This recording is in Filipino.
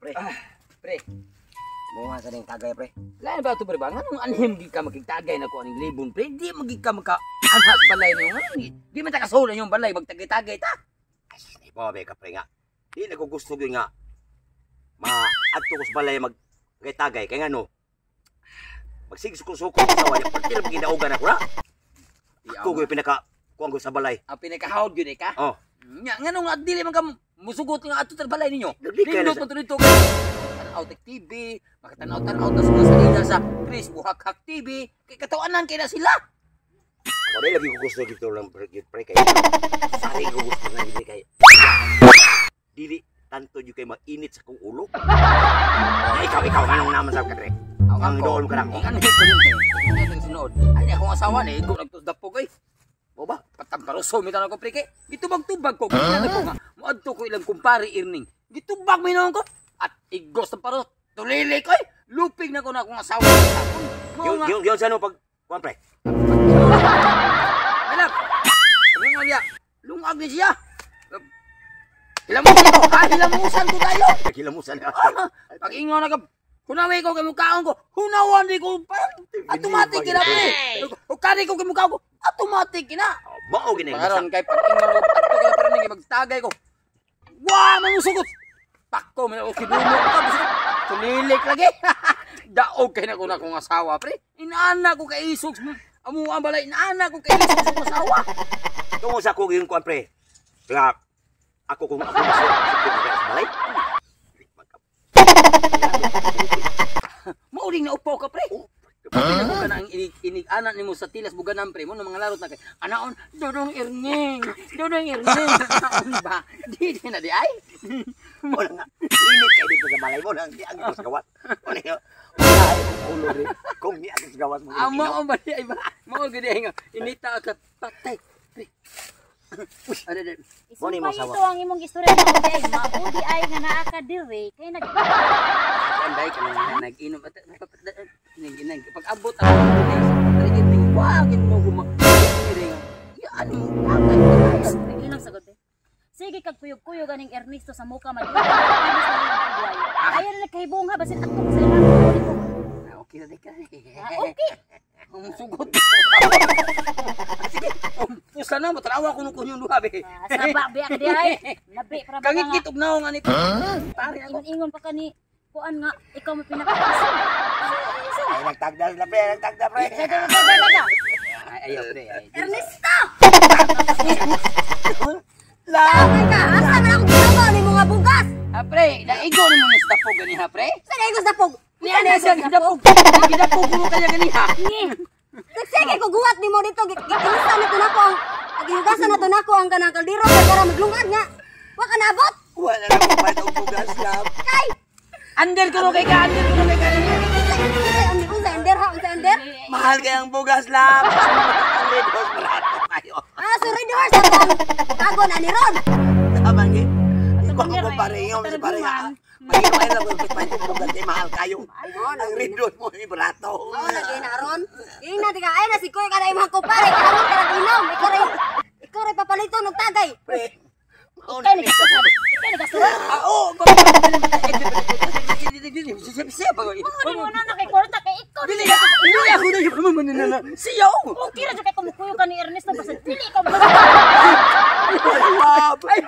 pre. Pre. Muha sa ning tagay pre. Lain ba ito pre ba? Anong anhim di ka magkitagay na ko aning libon pre? Di magi ka anhas balay niyo. Di man ta kasulan yung balay magtagay-tagay ta. Ay, babe ka pre nga. Di na ko gusto gyud nga maadto ko sa balay magtagay kay ngano. Magsigsuk-suk sa waya pati na gidaugan ako na. Ako gyud pinaka kuan ko sa balay. Ang pinakahawd gyud ka? Oh. Nya ngano nga dili man ka musugot nga adto sa balay ninyo. Nindot mo dito ka. Outek TV, makatanaw-tanaw ta sa salida sa Chris Buhak-Hak TV, kay katawanan kay na sila. Ako rin lagi ko gusto dito lang pre kay. Sari ko gusto na dili kay. Dili tanto jud kay mainit sa kong ulo. Ikaw anong naman sa kadre? Ang doon ka lang. Ang hit ko din eh. Ang sunod. Ay akong asawa ni igo nagtusdapog ay. O ba? Patamparoso mi tanong ko pre kay. Gitubag-tubag ko. Kaya ko nga moadto ko ilang kumpare earning. Gitubag mi naon ko. At igos ng paro, tulili ko lupig na ko na akong asawa. Yung sa ano pag, kuwan pre? Alam, lungag ni siya. Hilamusan ko, hilamusan ko tayo. Hilamusan na. Pag ingaw na ka, hunaway ko kay mukhaon ko, hunawan di ko pa. Automatic kina pre. Ukari ko kay mukhaon ko, automatic kina. Mao gini. Karon kay pag ingaw na ko, kay pre ni magtagay ko. Wah, mangusugot. Pakko, may kinuno ko ka. Tulilik lagi. Daog kay na ko na kong asawa, pre. Inaana ko kay isog. Amo ang balay, inaana ko kay isog sa asawa. Tungo sa ko yung kuwan, pre. Kaya, ako kung ako sa balay. Mauling na upo ka, pre. Kapag ka na ang inig-anak ni mo sa tilas buganan, pre mo, ng mga larot na kay, anaon, Dodong Erning. Anaon ba? Di na di ay. Mo na nga, init kayo dito sa balay mo na, di ang sa gawas. Wala yung ulo rin. Kung di ang sa gawas mo. Mao ba di ay ba? Mao gid ay nga, inita ka patay. Pre. Isumpay ito ang imong istorya mo day. Maudi ay nga naa ka diri kay Anday ka nag-inom at pag abot ako ng wagin mo gumakiring. Yan mo nag-inom sa gote. Sige kag kuyog-kuyog ganing Ernesto sa muka man. Ayan na kahibong ha basin atong sa ilang. Okay na ka. Okay. Ang sugot. Sige, pusa na matalawa ko nung kunyong luha be. Saba be ak di ay. Labi para ba nga. Kangit og naong ani. Pare ako. Ingon pa kani kuan nga ikaw mo pinakapasin. Ay, nagtagda na pre, nagtagda pre. Ayaw pre. Ernesto! Labi ka, asa man akong ginagawa ni mga bugas? Pre, naigo ni mo sa pog gani ha pre? Sa naigo sa pog. Ni ana sa gidapog. Gidapog mo kanya gani ha. Nagsige ko guwat nimo dito gikilusan na to nako ang gihugasan na to nako ang kanang kaldero para maglungag nga. Wa ka nabot? Wala na ko ba itong bugas lang. Kay! Under ko kay ka, under ko kay ka. Unsa ender ha, unsa ender? Mahal kayang bugas lang. Ang lidos barato kayo. Ah, sorry doors atong tagon ani ron. Tama ni. Ikaw ko pareho sa pareha. May lang ko pa itong bugas kay mahal kayo. Ang lidos mo ni barato. Oh, lagi na ron. Ina tika ay na si Koy kada imong kupare kada mo kada inom. Ikaw ray papalito ng tagay. Pre. Kay ni kasabi. Kay ni kasabi. Oo, ko. Siya ba? Mo na kay korta kay ikaw. Dili ako na yung mananana. Siya. Okay ra jud kay kumukuyo ka ni Ernesto basta dili ka. Ay,